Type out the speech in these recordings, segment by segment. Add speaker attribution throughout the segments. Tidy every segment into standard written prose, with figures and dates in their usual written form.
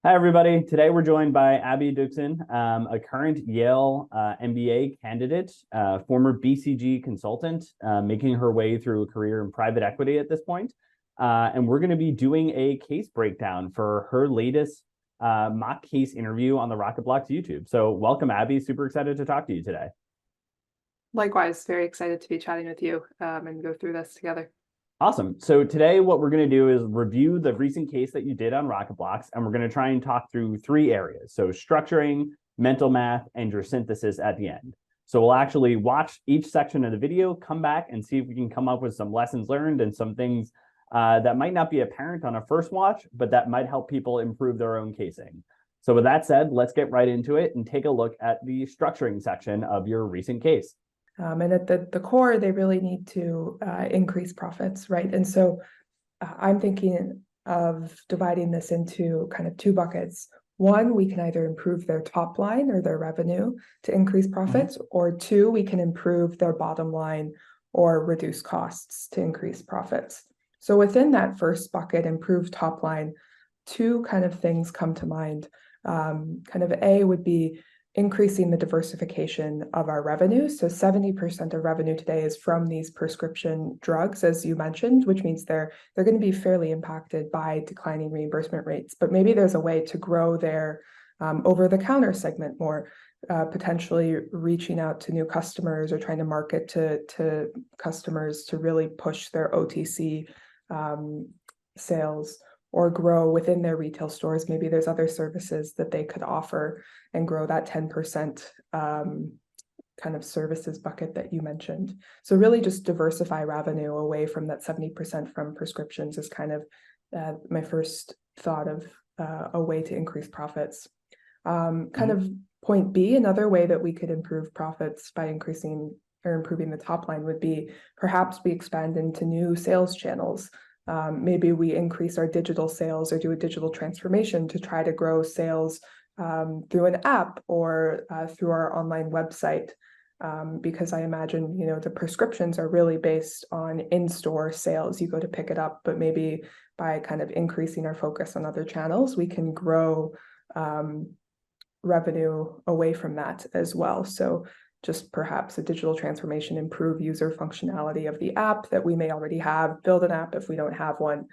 Speaker 1: Hi, everybody. Today we're joined by Abby Doekson, a current Yale MBA candidate, former BCG consultant, making her way through a career in private equity at this point. And we're going to be doing a case breakdown for her latest mock case interview on the RocketBlocks YouTube. So welcome, Abby. Super excited to talk to you today.
Speaker 2: Likewise, very excited to be chatting with you and go through this together.
Speaker 1: Awesome. So today what we're going to do is review the recent case that you did on RocketBlocks, and we're going to try and talk through three areas. So structuring, mental math, and your synthesis at the end. So we'll actually watch each section of the video, come back and see if we can come up with some lessons learned and some things that might not be apparent on a first watch, but that might help people improve their own casing. So with that said, let's get right into it and take a look at the structuring section of your recent case.
Speaker 3: And at the core, they really need to increase profits, right? And so I'm thinking of dividing this into kind of two buckets. One, we can either improve their top line or their revenue to increase profits, or two, we can improve their bottom line or reduce costs to increase profits. So within that first bucket, improve top line, two kind of things come to mind. Kind of A would be increasing the diversification of our revenue. So 70% of revenue today is from these prescription drugs, as you mentioned, which means they're going to be fairly impacted by declining reimbursement rates. But maybe there's a way to grow their over-the-counter segment more, potentially reaching out to new customers or trying to market to customers to really push their OTC sales, or grow within their retail stores. Maybe there's other services that they could offer and grow that 10% kind of services bucket that you mentioned. So really just diversify revenue away from that 70% from prescriptions is kind of my first thought of a way to increase profits. Kind of point B, another way that we could improve profits by increasing or improving the top line would be perhaps we expand into new sales channels. Maybe we increase our digital sales or do a digital transformation to try to grow sales through an app or through our online website. Because I imagine, the prescriptions are really based on in-store sales. You go to pick it up, but maybe by kind of increasing our focus on other channels, we can grow revenue away from that as well. So just perhaps a digital transformation, improve user functionality of the app that we may already have, build an app if we don't have one.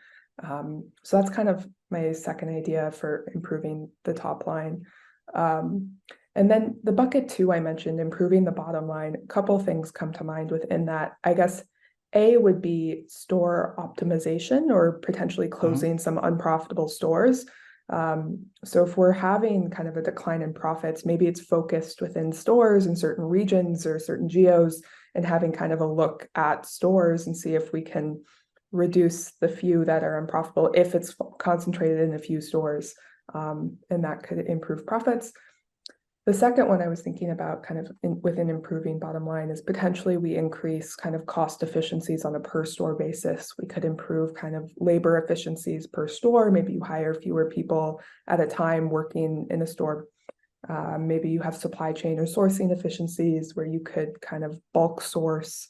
Speaker 3: So that's kind of my second idea for improving the top line. And then the bucket two, I mentioned, improving the bottom line. A couple things come to mind within that. I guess A would be store optimization or potentially closing some unprofitable stores. So if we're having kind of a decline in profits, maybe it's focused within stores in certain regions or certain geos, and having kind of a look at stores and see if we can reduce the few that are unprofitable if it's concentrated in a few stores, and that could improve profits. The second one I was thinking about kind of within improving bottom line is potentially we increase kind of cost efficiencies on a per store basis. We could improve kind of labor efficiencies per store. Maybe you hire fewer people at a time working in a store. Maybe you have supply chain or sourcing efficiencies where you could kind of bulk source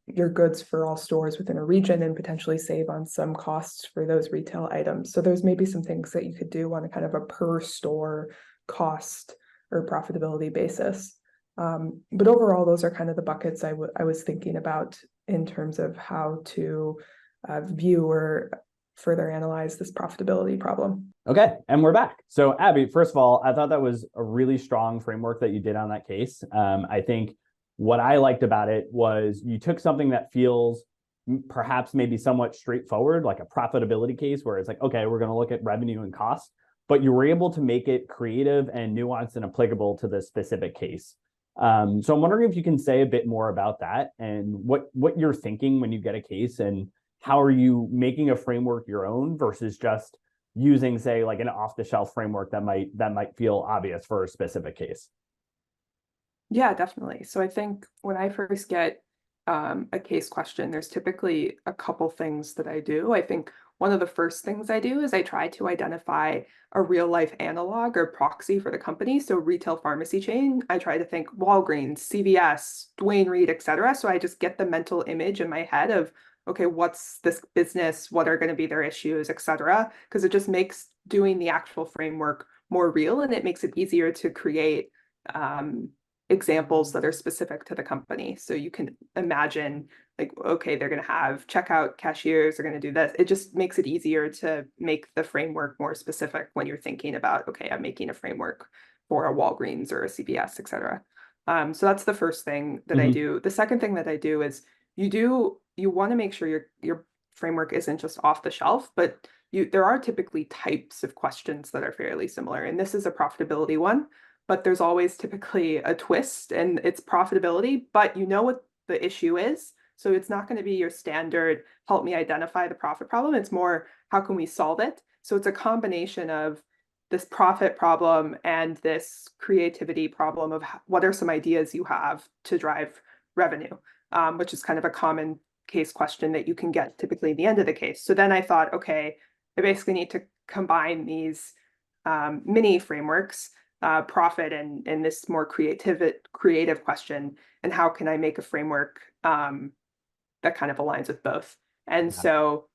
Speaker 3: your goods for all stores within a region and potentially save on some costs for those retail items. So there's maybe some things that you could do on a kind of a per store cost or profitability basis. But overall, those are kind of the buckets I was thinking about in terms of how to view or further analyze this profitability problem.
Speaker 1: Okay, and we're back. So Abby, first of all, I thought that was a really strong framework that you did on that case. I think what I liked about it was you took something that feels perhaps maybe somewhat straightforward, like a profitability case where it's like, okay, we're going to look at revenue and cost, but you were able to make it creative and nuanced and applicable to the specific case. So I'm wondering if you can say a bit more about that and what you're thinking when you get a case, and how are you making a framework your own versus just using, say, like an off-the-shelf framework that might feel obvious for a specific case.
Speaker 2: Yeah, definitely. So I think when I first get a case question, there's typically a couple things that I do. I think one of the first things I do is I try to identify a real life analog or proxy for the company. So retail pharmacy chain, I try to think Walgreens, CVS, Duane Reade, et cetera. So I just get the mental image in my head of okay, what's this business? What are going to be their issues, et cetera? Because it just makes doing the actual framework more real, and it makes it easier to create examples that are specific to the company. So you can imagine like, okay, they're going to have checkout cashiers, they're going to do this. It just makes it easier to make the framework more specific when you're thinking about, okay, I'm making a framework for a Walgreens or a CVS, et cetera. So that's the first thing that I do. The second thing that I do is you want to make sure your framework isn't just off the shelf, but there are typically types of questions that are fairly similar. And this is a profitability one, but there's always typically a twist, and it's profitability, but you know what the issue is. So it's not going to be your standard, help me identify the profit problem. It's more, how can we solve it? So it's a combination of this profit problem and this creativity problem of what are some ideas you have to drive revenue, which is kind of a common case question that you can get typically at the end of the case. So then I thought, okay, I basically need to combine these mini frameworks, profit and this more creative question, and how can I make a framework that kind of aligns with both. And so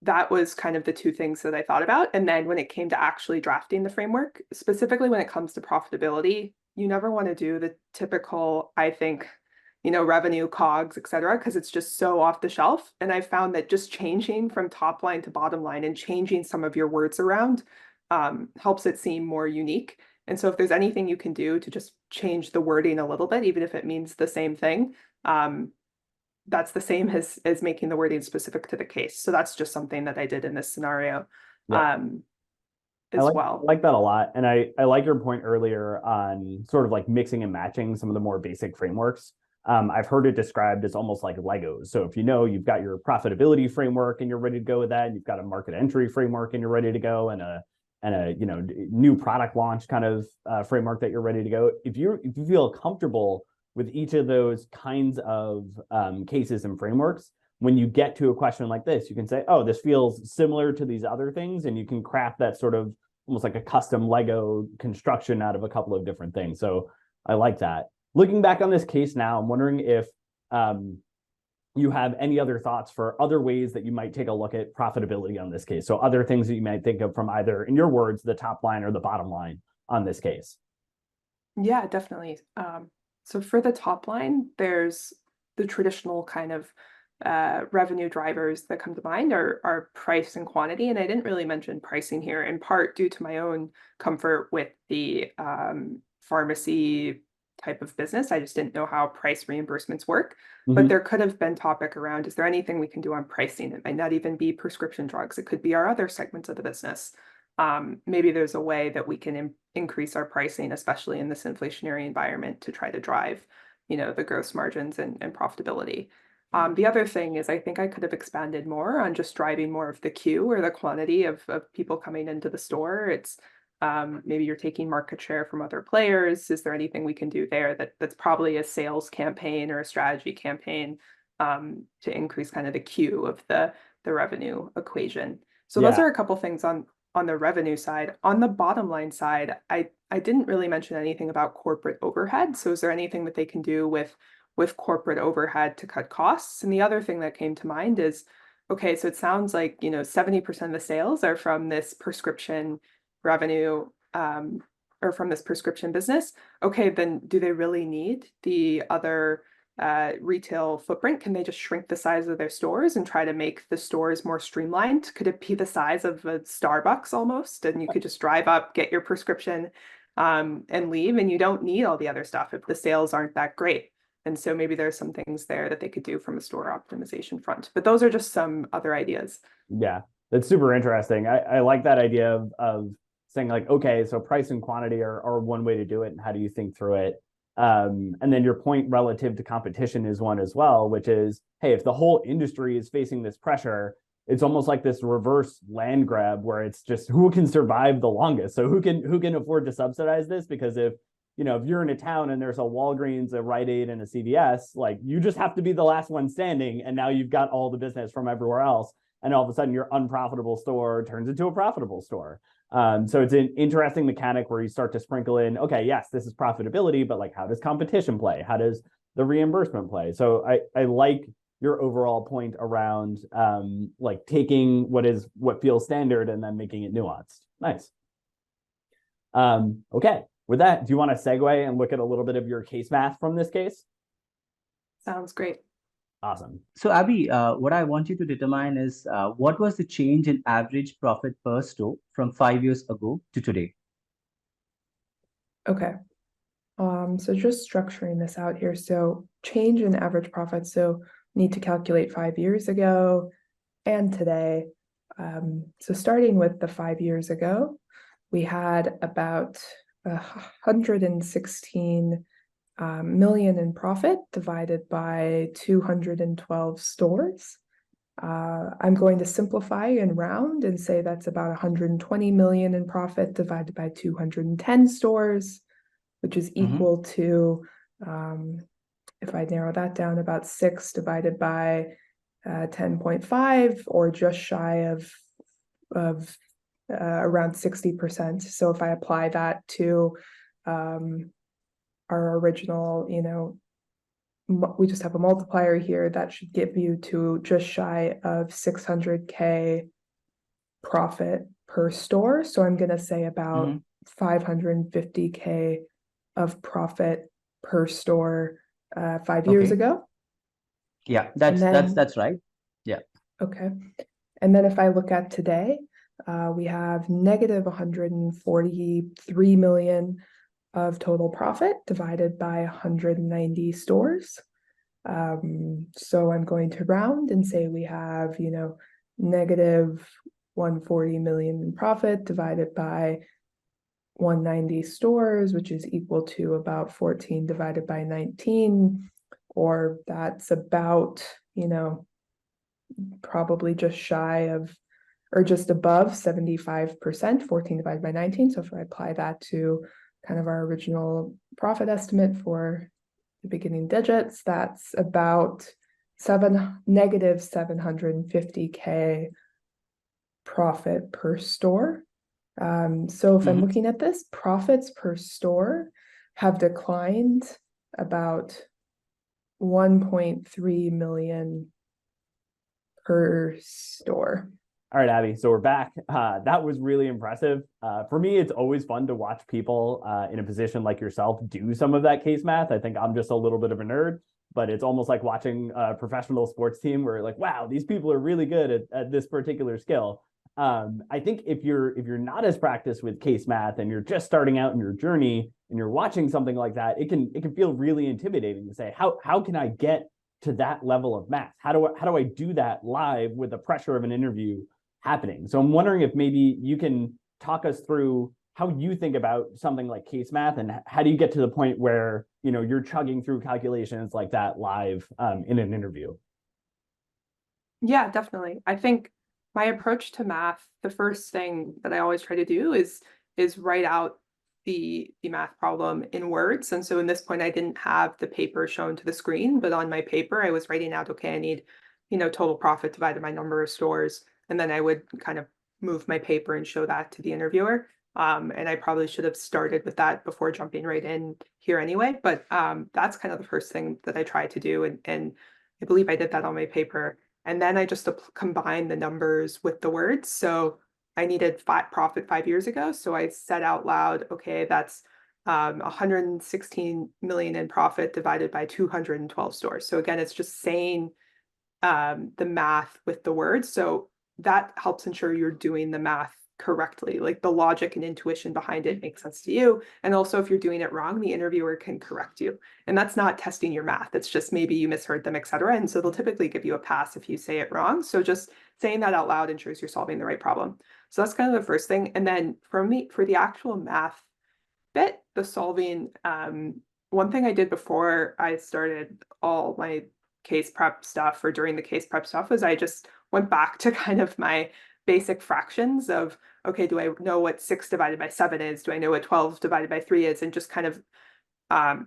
Speaker 2: that was kind of the two things that I thought about. And then when it came to actually drafting the framework, specifically when it comes to profitability, you never want to do the typical, I think, revenue, COGS, et cetera, because it's just so off the shelf. And I found that just changing from top line to bottom line and changing some of your words around helps it seem more unique. And so if there's anything you can do to just change the wording a little bit, even if it means the same thing, that's the same as making the wording specific to the case. So that's just something that I did in this scenario as well.
Speaker 1: I like that a lot. And I like your point earlier on sort of like mixing and matching some of the more basic frameworks. I've heard it described as almost like Legos. So if you've got your profitability framework and you're ready to go with that, and you've got a market entry framework and you're ready to go, and a new product launch kind of framework that you're ready to go. If you feel comfortable with each of those kinds of cases and frameworks, when you get to a question like this, you can say, oh, this feels similar to these other things, and you can craft that sort of almost like a custom Lego construction out of a couple of different things. So I like that. Looking back on this case now, I'm wondering if you have any other thoughts for other ways that you might take a look at profitability on this case. So other things that you might think of from either, in your words, the top line or the bottom line on this case.
Speaker 2: Yeah, definitely. So for the top line, there's the traditional kind of revenue drivers that come to mind are price and quantity. And I didn't really mention pricing here, in part due to my own comfort with the pharmacy type of business. I just didn't know how price reimbursements work. But there could have been topic around, is there anything we can do on pricing? It might not even be prescription drugs. It could be our other segments of the business. Maybe there's a way that we can increase our pricing, especially in this inflationary environment, to try to drive, the gross margins and profitability. The other thing is, I think I could have expanded more on just driving more of the queue or the quantity of people coming into the store. It's maybe you're taking market share from other players. Is there anything we can do there that's probably a sales campaign or a strategy campaign to increase kind of the queue of the revenue equation? So those are a couple things on the revenue side. On the bottom line side, I didn't really mention anything about corporate overhead. So is there anything that they can do with corporate overhead to cut costs? And the other thing that came to mind is, okay, so it sounds like 70% of the sales are from this prescription revenue or from this prescription business. Okay, then do they really need the other retail footprint? Can they just shrink the size of their stores and try to make the stores more streamlined? Could it be the size of a Starbucks almost? And you could just drive up, get your prescription and leave, and you don't need all the other stuff if the sales aren't that great. And so maybe there's some things there that they could do from a store optimization front. But those are just some other ideas.
Speaker 1: Yeah, that's super interesting. I like that idea of saying like, okay, so price and quantity are one way to do it, and how do you think through it? And then your point relative to competition is one as well, which is, hey, if the whole industry is facing this pressure, it's almost like this reverse land grab where it's just who can survive the longest. So who can afford to subsidize this? Because if you're in a town and there's a Walgreens, a Rite Aid, and a CVS, like you just have to be the last one standing, and now you've got all the business from everywhere else, and all of a sudden your unprofitable store turns into a profitable store. So it's an interesting mechanic where you start to sprinkle in, okay, yes, this is profitability, but like, how does competition play? How does the reimbursement play? So I like your overall point around like taking what feels standard and then making it nuanced. Nice. Okay. With that, do you want to segue and look at a little bit of your case math from this case?
Speaker 2: Sounds great.
Speaker 1: Awesome.
Speaker 4: So Abby, what I want you to determine is what was the change in average profit per store from 5 years ago to today?
Speaker 3: Okay. So just structuring this out here. So change in average profit. So need to calculate 5 years ago and today. So starting with the 5 years ago, we had about 116 million in profit divided by 212 stores. I'm going to simplify and round and say that's about 120 million in profit divided by 210 stores, which is equal to, if I narrow that down, about 6 divided by 10.5, or just shy of around 60%. So if I apply that to our original, we just have a multiplier here, that should get you to just shy of 600K profit per store. So I'm going to say about 550K of profit per store 5 years ago.
Speaker 4: Yeah, that's right. Yeah.
Speaker 3: Okay. And then if I look at today, we have negative 143 million of total profit divided by 190 stores. So I'm going to round and say we have, negative 140 million in profit divided by 190 stores, which is equal to about 14 divided by 19, or that's about, probably just shy of, or just above 75%, 14 divided by 19. So if I apply that to kind of our original profit estimate for the beginning digits, that's about negative 750K profit per store. So if I'm looking at this, profits per store have declined about 1.3 million per store.
Speaker 1: All right, Abby. So we're back. That was really impressive. For me, it's always fun to watch people in a position like yourself do some of that case math. I think I'm just a little bit of a nerd, but it's almost like watching a professional sports team where you're like, wow, these people are really good at this particular skill. I think if you're not as practiced with case math and you're just starting out in your journey and you're watching something like that, it can feel really intimidating to say, how can I get to that level of math? How do I do that live with the pressure of an interview happening? So I'm wondering if maybe you can talk us through how you think about something like case math, and how do you get to the point where you're chugging through calculations like that live in an interview?
Speaker 2: Yeah, definitely. I think my approach to math, the first thing that I always try to do is write out the math problem in words. And so in this point, I didn't have the paper shown to the screen, but on my paper, I was writing out, okay, I need, total profit divided by number of stores. And then I would kind of move my paper and show that to the interviewer. And I probably should have started with that before jumping right in here anyway. But that's kind of the first thing that I tried to do. And I believe I did that on my paper. And then I just combined the numbers with the words. So I needed profit 5 years ago. So I said out loud, okay, that's 116 million in profit divided by 212 stores. So again, it's just saying the math with the words. So that helps ensure you're doing the math correctly, like the logic and intuition behind it makes sense to you. And also if you're doing it wrong, the interviewer can correct you. And that's not testing your math. It's just maybe you misheard them, et cetera. And so they'll typically give you a pass if you say it wrong. So just saying that out loud ensures you're solving the right problem. So that's kind of the first thing. And then for the actual math bit, the solving, one thing I did before I started all my case prep stuff, or during the case prep stuff, was I just went back to kind of my basic fractions of, okay, do I know what 6 divided by 7 is? Do I know what 12 divided by 3 is? And just kind of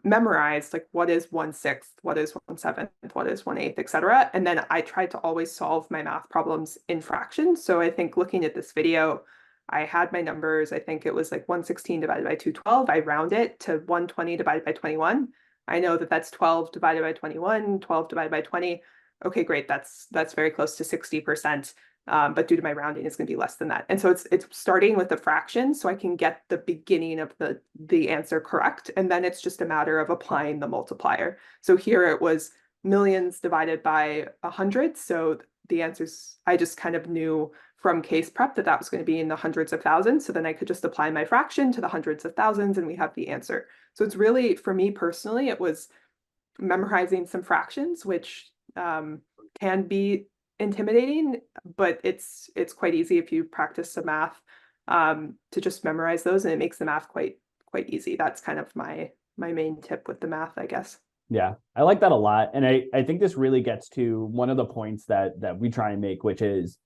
Speaker 2: memorized, like, what is 1/6, what is 1/7, what is 1/8, etc. And then I tried to always solve my math problems in fractions. So I think looking at this video, I had my numbers. I think it was like 116 divided by 212. I round it to 120 divided by 21. I know that that's 12 divided by 21, 12 divided by 20. okay, great, that's very close to 60%. But due to my rounding, it's going to be less than that. And so it's starting with the fraction, so I can get the beginning of the answer correct, and then it's just a matter of applying the multiplier. So here it was millions divided by 100. So the answers, I just kind of knew from case prep that was going to be in the hundreds of thousands. So then I could just apply my fraction to the hundreds of thousands, and we have the answer. So it's really, for me personally, it was memorizing some fractions, which can be intimidating, but it's quite easy if you practice some math to just memorize those, and it makes the math quite easy. That's kind of my main tip with the math, I guess.
Speaker 1: Yeah, I like that a lot. And I think this really gets to one of the points that we try and make, which is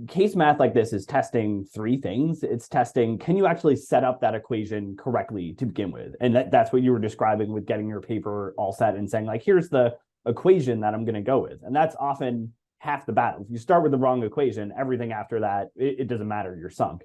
Speaker 1: case math like this is testing three things. It's testing, can you actually set up that equation correctly to begin with? And that's what you were describing with getting your paper all set and saying, like, here's the equation that I'm going to go with. And that's often half the battle. If you start with the wrong equation, everything after that, it doesn't matter, you're sunk.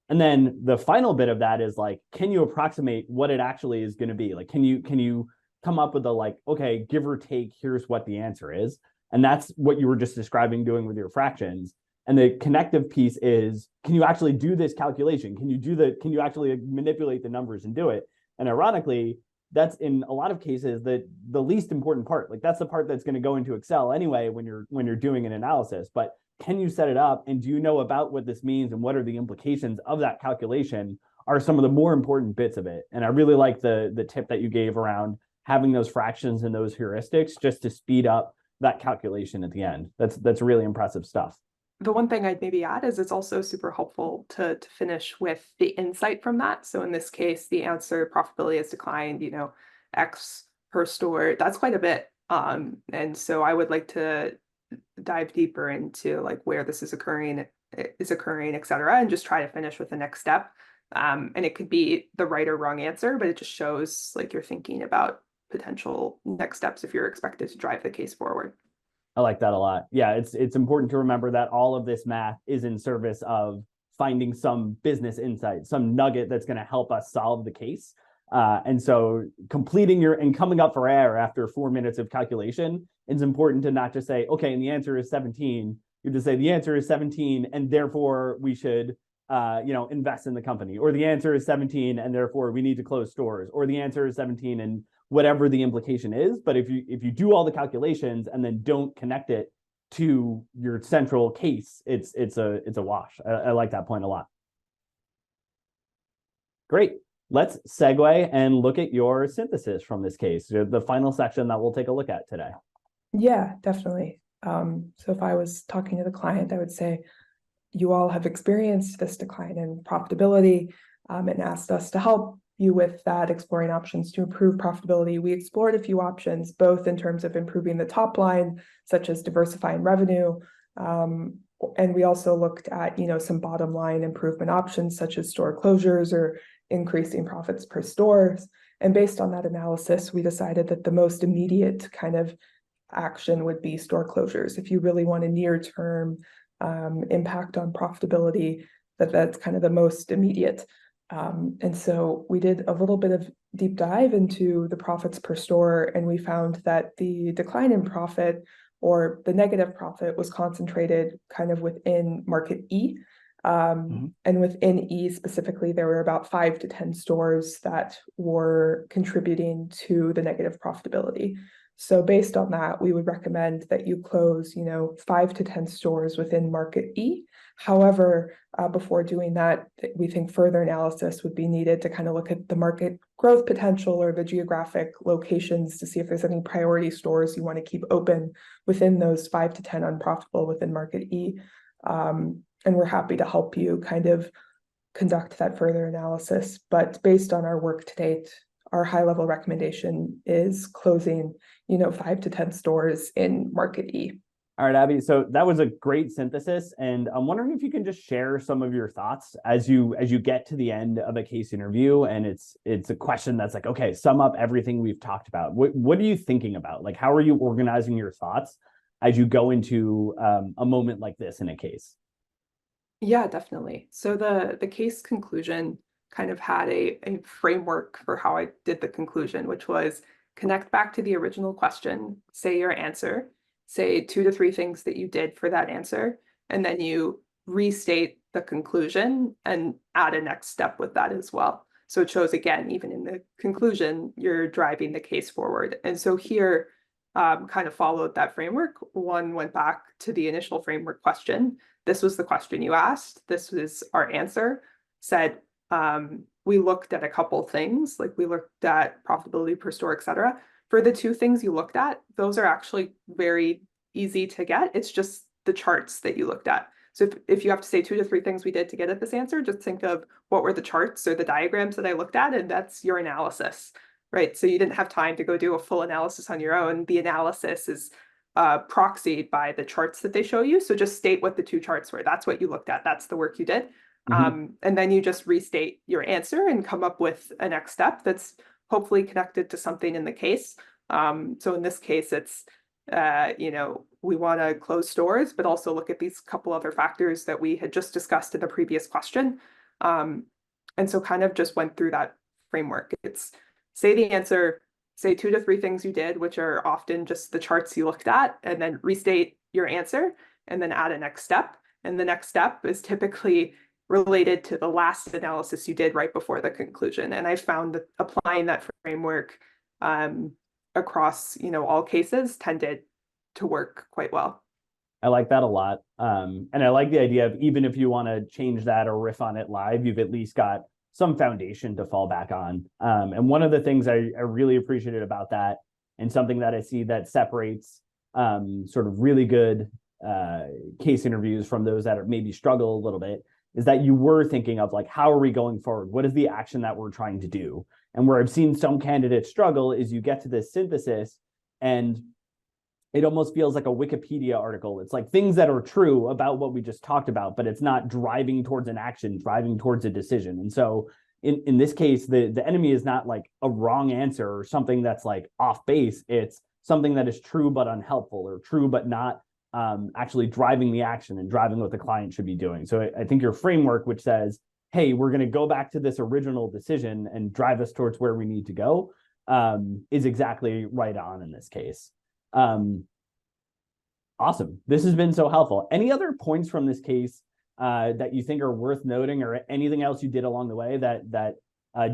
Speaker 1: And then the final bit of that is like, can you approximate what it actually is going to be? Like, can you come up with a, like, okay, give or take, here's what the answer is. And that's what you were just describing doing with your fractions. And the connective piece is, can you actually do this calculation? Can you actually manipulate the numbers and do it? And ironically, that's in a lot of cases the least important part. Like, that's the part that's going to go into Excel anyway when you're doing an analysis. But can you set it up, and do you know about what this means and what are the implications of that calculation are some of the more important bits of it. And I really like the tip that you gave around having those fractions and those heuristics just to speed up that calculation at the end. That's really impressive stuff.
Speaker 2: The one thing I'd maybe add is it's also super helpful to finish with the insight from that. So in this case, the answer profitability has declined, X per store. That's quite a bit. And so I would like to dive deeper into like where this is occurring, et cetera, and just try to finish with the next step. And it could be the right or wrong answer, but it just shows like you're thinking about potential next steps if you're expected to drive the case forward.
Speaker 1: I like that a lot. Yeah, it's important to remember that all of this math is in service of finding some business insight, some nugget that's going to help us solve the case. And so completing and coming up for air after 4 minutes of calculation, it's important to not just say, okay, and the answer is 17. You just say the answer is 17, and therefore we should invest in the company, or the answer is 17, and therefore we need to close stores, or the answer is 17, and whatever the implication is. But if you do all the calculations and then don't connect it to your central case, it's a wash. I like that point a lot. Great. Let's segue and look at your synthesis from this case, the final section that we'll take a look at today.
Speaker 3: Yeah, definitely. So if I was talking to the client, I would say, you all have experienced this decline in profitability and asked us to help you with that, exploring options to improve profitability. We explored a few options, both in terms of improving the top line, such as diversifying revenue, and we also looked at, some bottom line improvement options, such as store closures or increasing profits per stores. And based on that analysis, we decided that the most immediate kind of action would be store closures. If you really want a near-term impact on profitability, that's kind of the most immediate. And so we did a little bit of deep dive into the profits per store, and we found that the decline in profit, or the negative profit, was concentrated kind of within market E. And within E specifically, there were about 5 to 10 stores that were contributing to the negative profitability. So based on that, we would recommend that you close, 5 to 10 stores within market E. However, before doing that, we think further analysis would be needed to kind of look at the market growth potential or the geographic locations to see if there's any priority stores you want to keep open within those 5 to 10 unprofitable within market E. And we're happy to help you kind of conduct that further analysis. But based on our work to date, our high-level recommendation is closing, 5 to 10 stores in market E.
Speaker 1: All right, Abby. So that was a great synthesis, and I'm wondering if you can just share some of your thoughts as you get to the end of a case interview, and it's a question that's like, okay, sum up everything we've talked about. What are you thinking about? Like, how are you organizing your thoughts as you go into a moment like this in a case?
Speaker 2: Yeah, definitely. So the case conclusion kind of had a framework for how I did the conclusion, which was connect back to the original question, say your answer, say 2 to 3 things that you did for that answer, and then you restate the conclusion and add a next step with that as well. So it shows, again, even in the conclusion, you're driving the case forward. And so here, kind of followed that framework. One went back to the initial framework question. This was the question you asked. This was our answer. Said, we looked at a couple things, like we looked at profitability per store, et cetera. For the 2 things you looked at, those are actually very easy to get. It's just the charts that you looked at. So if you have to say 2 to 3 things we did to get at this answer, just think of what were the charts or the diagrams that I looked at, and that's your analysis, right? So you didn't have time to go do a full analysis on your own. The analysis is proxied by the charts that they show you. So just state what the 2 charts were. That's what you looked at. That's the work you did. And then you just restate your answer and come up with a next step that's hopefully connected to something in the case. So in this case, it's, we want to close stores, but also look at these couple other factors that we had just discussed in the previous question. And so kind of just went through that framework. It's say the answer, say 2 to 3 things you did, which are often just the charts you looked at, and then restate your answer, and then add a next step. And the next step is typically related to the last analysis you did right before the conclusion. And I found that applying that framework across, all cases tended to work quite well.
Speaker 1: I like that a lot. And I like the idea of even if you want to change that or riff on it live, you've at least got some foundation to fall back on. And one of the things I really appreciated about that, and something that I see that separates sort of really good case interviews from those that are maybe struggle a little bit, is that you were thinking of like, how are we going forward? What is the action that we're trying to do? And where I've seen some candidates struggle is you get to this synthesis and it almost feels like a Wikipedia article. It's like things that are true about what we just talked about, but it's not driving towards an action, driving towards a decision. And so in this case, the enemy is not like a wrong answer or something that's like off base. It's something that is true but unhelpful, or true but not actually driving the action and driving what the client should be doing. So I think your framework, which says, hey, we're going to go back to this original decision and drive us towards where we need to go, is exactly right on in this case. Awesome. This has been so helpful. Any other points from this case that you think are worth noting, or anything else you did along the way that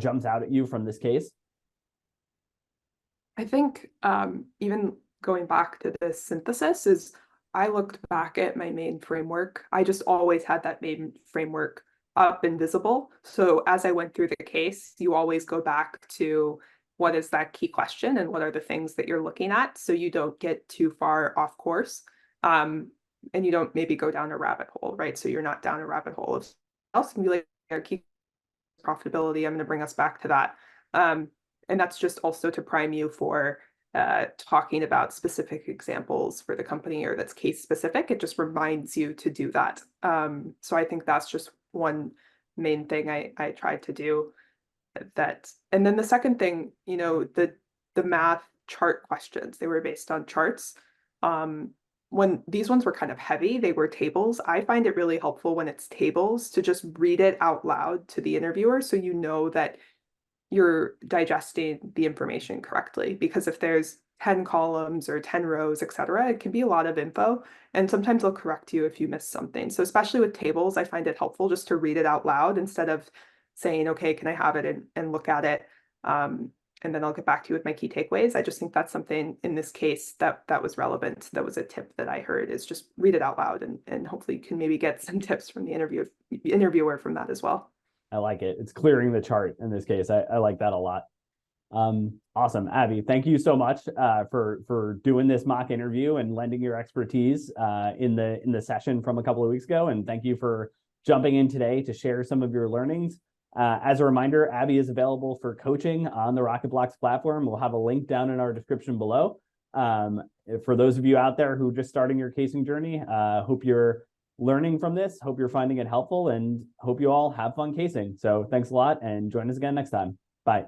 Speaker 1: jumps out at you from this case?
Speaker 2: I think even going back to this synthesis is, I looked back at my main framework. I just always had that main framework up and visible. So as I went through the case, you always go back to what is that key question and what are the things that you're looking at, so you don't get too far off course, and you don't maybe go down a rabbit hole, right? So you're not down a rabbit hole of else and be like, key profitability, I'm going to bring us back to that. And that's just also to prime you for talking about specific examples for the company, or that's case specific. It just reminds you to do that. So I think that's just one main thing I tried to do. That, and then the second thing, the math chart questions, they were based on charts. When these ones were kind of heavy, they were tables. I find it really helpful when it's tables to just read it out loud to the interviewer, so you know that you're digesting the information correctly. Because if there's 10 columns or 10 rows, et cetera, it can be a lot of info. And sometimes they'll correct you if you miss something. So especially with tables, I find it helpful just to read it out loud instead of saying, okay, can I have it and look at it? And then I'll get back to you with my key takeaways. I just think that's something in this case that was relevant. That was a tip that I heard, is just read it out loud, and hopefully you can maybe get some tips from the interviewer from that as well.
Speaker 1: I like it. It's clearing the chart in this case. I like that a lot. Awesome. Abby, thank you so much for doing this mock interview and lending your expertise in the session from a couple of weeks ago. And thank you for jumping in today to share some of your learnings. As a reminder, Abby is available for coaching on the RocketBlocks platform. We'll have a link down in our description below. For those of you out there who are just starting your casing journey, hope you're learning from this, hope you're finding it helpful, and hope you all have fun casing. So thanks a lot, and join us again next time. Bye.